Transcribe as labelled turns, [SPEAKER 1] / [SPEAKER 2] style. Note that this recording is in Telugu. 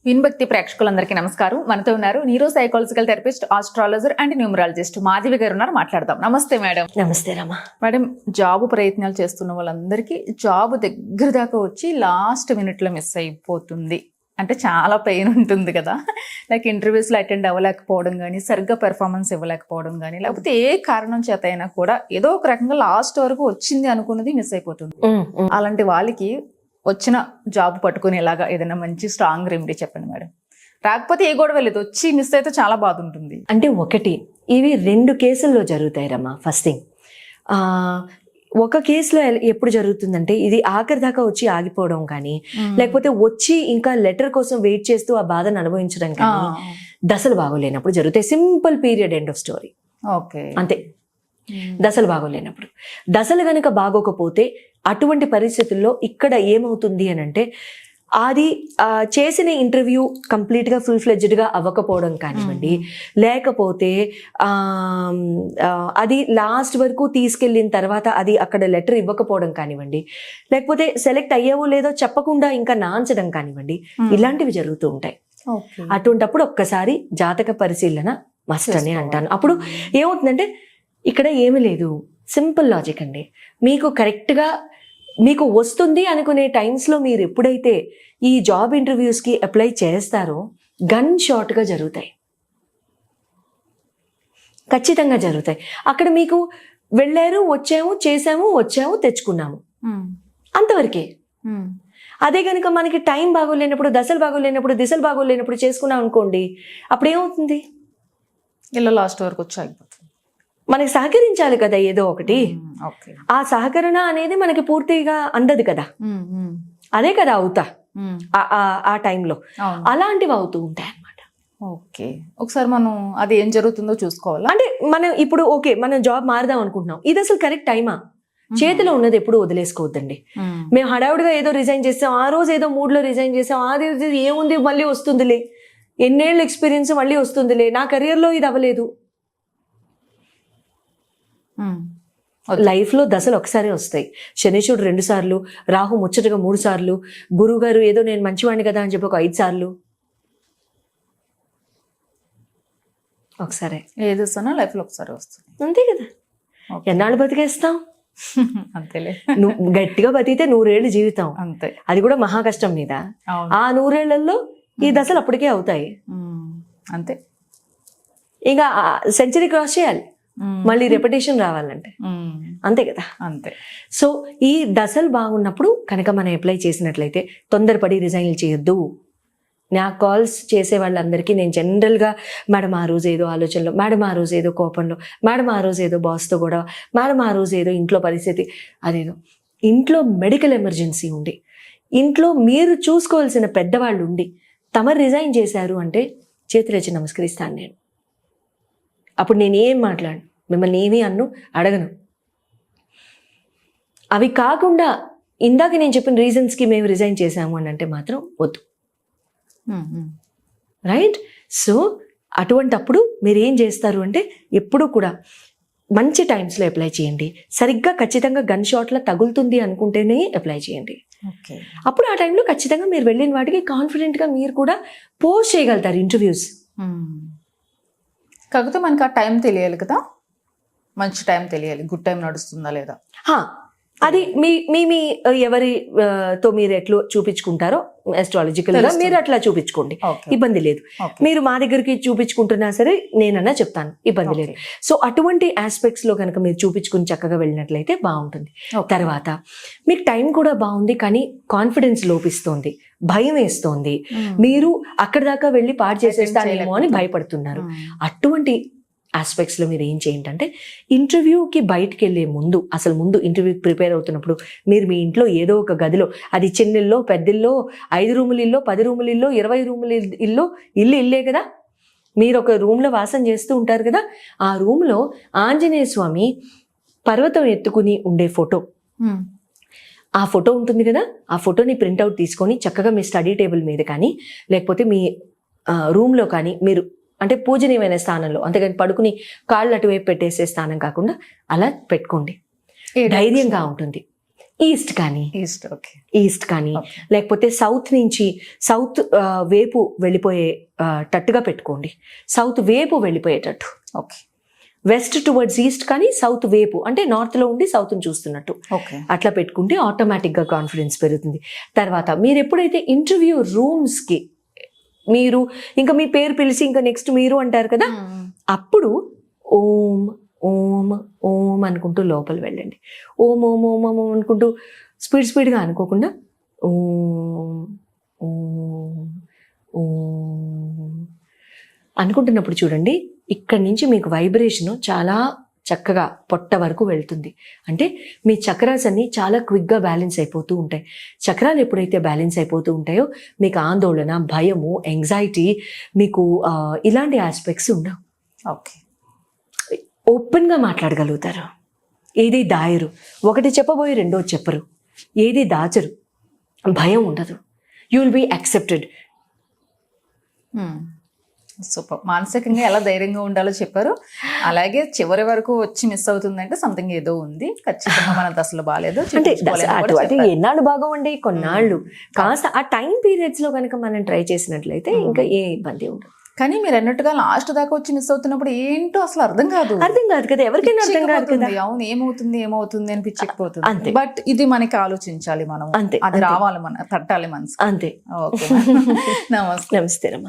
[SPEAKER 1] విన్భక్తి ప్రేక్షకులందరికీ నమస్కారం. మనతో ఉన్నారు neuro psychological therapist, astrologer and numerologist Madhavi గారు ఉన్నారు. మాట్లాడదాం. నమస్తే మేడం.
[SPEAKER 2] నమస్తే రమా.
[SPEAKER 1] మేడం, జాబ్ ప్రయత్నాలు చేస్తున్న వాళ్ళందరికీ జాబ్ దగ్గర దాకా వచ్చి లాస్ట్ మినిట్లో మిస్ అయిపోతుంది అంటే చాలా పెయిన్ ఉంటుంది కదా. లైక్ ఇంటర్వ్యూస్లో అటెండ్ అవ్వలేకపోవడం కానీ, సరిగ్గా పెర్ఫార్మెన్స్ ఇవ్వలేకపోవడం కానీ, లేకపోతే ఏ కారణం చేత అయినా కూడా ఏదో ఒక రకంగా లాస్ట్ వరకు వచ్చింది అనుకున్నది మిస్ అయిపోతుంది. అలాంటి వాళ్ళకి వచ్చిన జాబ్ పట్టుకునేలాగా ఏదైనా మంచి స్ట్రాంగ్ రెమెడీ చెప్పండి మేడం. రాకపోతే ఏ గొడవ లేదు, వచ్చి మిస్ అయితే చాలా బాధ ఉంటుంది.
[SPEAKER 2] అంటే ఇవి 2 కేసుల్లో జరుగుతాయి రమ్మా. ఫస్ట్ థింగ్, ఒక కేసులో ఎప్పుడు జరుగుతుందంటే ఇది ఆఖరి దాకా వచ్చి ఆగిపోవడం కానీ, లేకపోతే వచ్చి ఇంకా లెటర్ కోసం వెయిట్ చేస్తూ ఆ బాధను అనుభవించడం కానీ దశలు బాగోలేనప్పుడు జరుగుతాయి. Simple period, end of story.
[SPEAKER 1] Okay,
[SPEAKER 2] అంతే. దశలు బాగోలేనప్పుడు, దశలు కనుక బాగోకపోతే అటువంటి పరిస్థితుల్లో ఇక్కడ ఏమవుతుంది అని అంటే, అది చేసిన ఇంటర్వ్యూ కంప్లీట్గా ఫుల్ ఫ్లెడ్జ్డ్గా అవ్వకపోవడం కానివ్వండి, లేకపోతే అది లాస్ట్ వరకు తీసుకెళ్ళిన తర్వాత అది అక్కడ లెటర్ ఇవ్వకపోవడం కానివ్వండి, లేకపోతే సెలెక్ట్ అయ్యావో లేదో చెప్పకుండా ఇంకా నాంచడం కానివ్వండి, ఇలాంటివి జరుగుతూ ఉంటాయి. అటువంటప్పుడు ఒక్కసారి జాతక పరిశీలన మస్ట్ అని అంటాను. అప్పుడు ఏమవుతుందంటే, ఇక్కడ ఏమీ లేదు, సింపుల్ లాజిక్ అండి. మీకు కరెక్ట్గా మీకు వస్తుంది అనుకునే టైమ్స్లో మీరు ఎప్పుడైతే ఈ జాబ్ ఇంటర్వ్యూస్కి అప్లై చేస్తారో గన్ షాట్గా జరుగుతాయి, ఖచ్చితంగా జరుగుతాయి. అక్కడ మీకు వెళ్ళారు, వచ్చాము, చేసాము, వచ్చాము, తెచ్చుకున్నాము, అంతవరకే. అదే కనుక మనకి టైం బాగోలేనప్పుడు, దశలు బాగోలేనప్పుడు, దిశలు బాగోలేనప్పుడు చేసుకున్నాం అనుకోండి, అప్పుడు ఏమవుతుంది?
[SPEAKER 1] ఇలా లాస్ట్ వరకు వచ్చి ఆగిపోతుంది.
[SPEAKER 2] మనకి సహకరించాలి కదా ఏదో ఒకటి. ఆ సహకరణ అనేది మనకి పూర్తిగా అందదు కదా. అదే కదా అవుతా ఆ టైంలో అలాంటివి అవుతూ ఉంటాయి అన్నమాట.
[SPEAKER 1] ఓకే, ఒకసారి మనం అది ఏం జరుగుతుందో చూసుకోవాలి.
[SPEAKER 2] అంటే మనం ఇప్పుడు మనం జాబ్ మారుదాం అనుకుంటున్నాం, ఇది అసలు కరెక్ట్ టైమా? చేతిలో ఉన్నది ఎప్పుడు వదిలేసుకోవద్దండి. మేము హడావుడిగా ఏదో రిజైన్ చేసాం, ఆ రోజు ఏదో మూడ్లో రిజైన్ చేసాం, అది ఏముంది మళ్ళీ వస్తుందిలే, ఎన్నేళ్ళ ఎక్స్పీరియన్స్ మళ్ళీ వస్తుందిలే, నా కెరియర్లో ఇది అవ్వలేదు. లైఫ్లో దశలు ఒకసారి వస్తాయి. శనీశ్వరుడు 2 సార్లు, రాహు ముచ్చటగా 3 సార్లు, గురువు గారు ఏదో నేను మంచివాడిని కదా అని చెప్పి ఒక 5 సార్లు. ఒకసారి
[SPEAKER 1] ఏదైనా లైఫ్లో ఒకసారి వస్తుంది,
[SPEAKER 2] అంతే కదా. ఎన్నాళ్ళు బతికేస్తాం?
[SPEAKER 1] అంతేలే.
[SPEAKER 2] నువ్వు గట్టిగా బతికితే 100 ఏళ్ళు జీవితం,
[SPEAKER 1] అంతే.
[SPEAKER 2] అది కూడా మహా కష్టం మీద. ఆ 100 ఏళ్లలో ఈ దశలు అప్పటికే అవుతాయి,
[SPEAKER 1] అంతే.
[SPEAKER 2] ఇంకా సెంచరీ క్రాస్ చేయాలి, మళ్ళీ రెపిటేషన్ రావాలంటే, అంతే కదా.
[SPEAKER 1] అంతే.
[SPEAKER 2] సో ఈ దశలు బాగున్నప్పుడు కనుక మనం అప్లై చేసినట్లయితే తొందరపడి రిజైన్లు చేయొద్దు. నా కాల్స్ చేసే వాళ్ళందరికీ నేను జనరల్గా, మేడం ఆ రోజు ఏదో ఆలోచనలో, మేడం ఆ రోజు ఏదో కోపంలో, మేడం ఆ రోజు ఏదో బాస్తో గొడవ, మేడం ఆ రోజు ఏదో ఇంట్లో పరిస్థితి, అదేదో ఇంట్లో మెడికల్ ఎమర్జెన్సీ ఉండి, ఇంట్లో మీరు చూసుకోవాల్సిన పెద్దవాళ్ళు ఉండి తమరు రిజైన్ చేశారు అంటే చేతులెచ్చి నమస్కరిస్తాను నేను. అప్పుడు నేనేం మాట్లాడను, మిమ్మల్ని ఏమీ అడగను. అవి కాకుండా ఇందాక నేను చెప్పిన రీజన్స్కి మేము రిజైన్ చేశాము అని అంటే మాత్రం వద్దు. రైట్? సో అటువంటప్పుడు మీరు ఏం చేస్తారు అంటే, ఎప్పుడూ కూడా మంచి టైమ్స్లో అప్లై చేయండి. సరిగ్గా ఖచ్చితంగా గన్ షాట్లో తగులుతుంది అనుకుంటేనే అప్లై చేయండి. అప్పుడు ఆ టైంలో ఖచ్చితంగా మీరు వెళ్ళిన వాటికి కాన్ఫిడెంట్గా మీరు కూడా పోస్ట్ చేయగలుగుతారు ఇంటర్వ్యూస్.
[SPEAKER 1] కాకపోతే మనకి ఆ టైం తెలియాలి కదా, మంచి టైం తెలియాలి, గుడ్ టైం నడుస్తుందా లేదా.
[SPEAKER 2] అది మీ ఎవరితో మీరు ఎట్లా చూపించుకుంటారో అస్ట్రాలజికల్ గా మీరు అట్లా చూపించుకోండి, ఇబ్బంది లేదు. మీరు మా దగ్గరికి చూపించుకుంటున్నా సరే నేనన్నా చెప్తాను, ఇబ్బంది లేదు. సో అటువంటి ఆస్పెక్ట్స్ లో కనుక మీరు చూపించుకుని చక్కగా వెళ్ళినట్లయితే బాగుంటుంది. తర్వాత మీకు టైం కూడా బాగుంది, కానీ కాన్ఫిడెన్స్ లోపిస్తోంది, భయం వేస్తోంది, మీరు అక్కడి దాకా వెళ్ళి పాడు చేసేస్తారేమో అని భయపడుతున్నారు. అటువంటి ఆస్పెక్ట్స్లో మీరు ఏం చేయండి అంటే, ఇంటర్వ్యూకి బయటికి వెళ్ళే ముందు, అసలు ముందు ఇంటర్వ్యూకి ప్రిపేర్ అవుతున్నప్పుడు మీరు మీ ఇంట్లో ఏదో ఒక గదిలో, అది చిన్నిల్లో, పెద్దిల్లో, 5 రూముల ఇల్లో, 10 రూముల ఇల్లో, 20 రూముల ఇల్లో, ఇల్లే కదా, మీరు ఒక రూమ్లో వాసం చేస్తూ ఉంటారు కదా, ఆ రూమ్లో ఆంజనేయ స్వామి పర్వతం ఎత్తుకుని ఉండే ఫోటో, ఆ ఫోటో ఉంటుంది కదా, ఆ ఫోటోని ప్రింట్అవుట్ తీసుకొని చక్కగా మీ స్టడీ టేబుల్ మీద కానీ, లేకపోతే మీ రూమ్లో కానీ, మీరు అంటే పూజనీయమైన స్థానంలో, అంతేగాని పడుకుని కాళ్ళు అటువైపు పెట్టేసే స్థానం కాకుండా అలా పెట్టుకోండి. ధైర్యంగా ఉంటుంది. ఈస్ట్ కానీ
[SPEAKER 1] ఈస్ట్. ఓకే.
[SPEAKER 2] ఈస్ట్ కానీ
[SPEAKER 1] Okay.
[SPEAKER 2] లేకపోతే సౌత్ నుంచి సౌత్ వేపు వెళ్ళిపోయే టట్టుగా పెట్టుకోండి. సౌత్ వేపు వెళ్ళిపోయేటట్టు.
[SPEAKER 1] ఓకే.
[SPEAKER 2] వెస్ట్ టువర్డ్స్ ఈస్ట్ కానీ సౌత్ వేపు అంటే నార్త్ లో ఉండి సౌత్ చూస్తున్నట్టు
[SPEAKER 1] ఓకే.
[SPEAKER 2] అట్లా పెట్టుకుంటే ఆటోమేటిక్ గా కాన్ఫిడెన్స్ పెరుగుతుంది. తర్వాత మీరు ఎప్పుడైతే ఇంటర్వ్యూ రూమ్స్ కి మీరు ఇంకా మీ పేరు పిలిచి ఇంకా నెక్స్ట్ మీరు అంటారు కదా, అప్పుడు ఓం ఓం ఓం అనుకుంటూ లోపల వెళ్ళండి. ఓం ఓం ఓం ఓం ఓం అనుకుంటూ స్పీడ్గా అనుకోకుండా ఓం ఓం ఓం అనుకుంటున్నప్పుడు చూడండి, ఇక్కడి నుంచి మీకు వైబ్రేషన్ చాలా చక్కగా పొట్ట వరకు వెళ్తుంది. అంటే మీ చక్రాస్ అన్ని చాలా క్విక్గా బ్యాలెన్స్ అయిపోతూ ఉంటాయి. చక్రాలు ఎప్పుడైతే బ్యాలెన్స్ అయిపోతూ ఉంటాయో మీకు ఆందోళన, భయము, యాంగ్జైటీ, మీకు ఇలాంటి ఆస్పెక్ట్స్ ఉండవు.
[SPEAKER 1] ఓకే.
[SPEAKER 2] ఓపెన్గా మాట్లాడగలుగుతారు. ఏది దాయరు, ఒకటి చెప్పబోయి రెండోది చెప్పరు, ఏది దాచరు, భయం ఉండదు. You will be accepted.
[SPEAKER 1] Super. మానసికంగా ఎలా ధైర్యంగా ఉండాలో చెప్పారు. అలాగే చివరి వరకు వచ్చి మిస్ అవుతుందంటే సంథింగ్ ఏదో ఉంది, ఖచ్చితంగా మన దశలో బాగాలేదు,
[SPEAKER 2] అంటే
[SPEAKER 1] చూపించుకోవాలని కూడా
[SPEAKER 2] అటు
[SPEAKER 1] చెప్పారు.
[SPEAKER 2] ఎన్నాళ్ళు బాగోండి, కొన్నాళ్ళు కాస్త ఆ టైం పీరియడ్స్ లో కనుక మనం ట్రై చేసినట్లయితే ఇంకా ఏ ఇబ్బంది ఉండదు.
[SPEAKER 1] కానీ మీరు అన్నట్టుగా లాస్ట్ దాకా వచ్చి మిస్ అవుతున్నప్పుడు ఏంటో అసలు అర్థం కాదు.
[SPEAKER 2] అర్థం కాదు కదా, ఎవరికైనా అర్థం కాదు కదా.
[SPEAKER 1] అవును, ఏమవుతుంది అని పిచ్చకపోతుంది.
[SPEAKER 2] అంతే.
[SPEAKER 1] బట్ ఇది మనకి ఆలోచించాలి మనం,
[SPEAKER 2] అంతే,
[SPEAKER 1] అది రావాలి, మన తట్టాలి మనసు.
[SPEAKER 2] అంతే.
[SPEAKER 1] ఓకే. నమస్తే.
[SPEAKER 2] నమస్తే రమ్మా.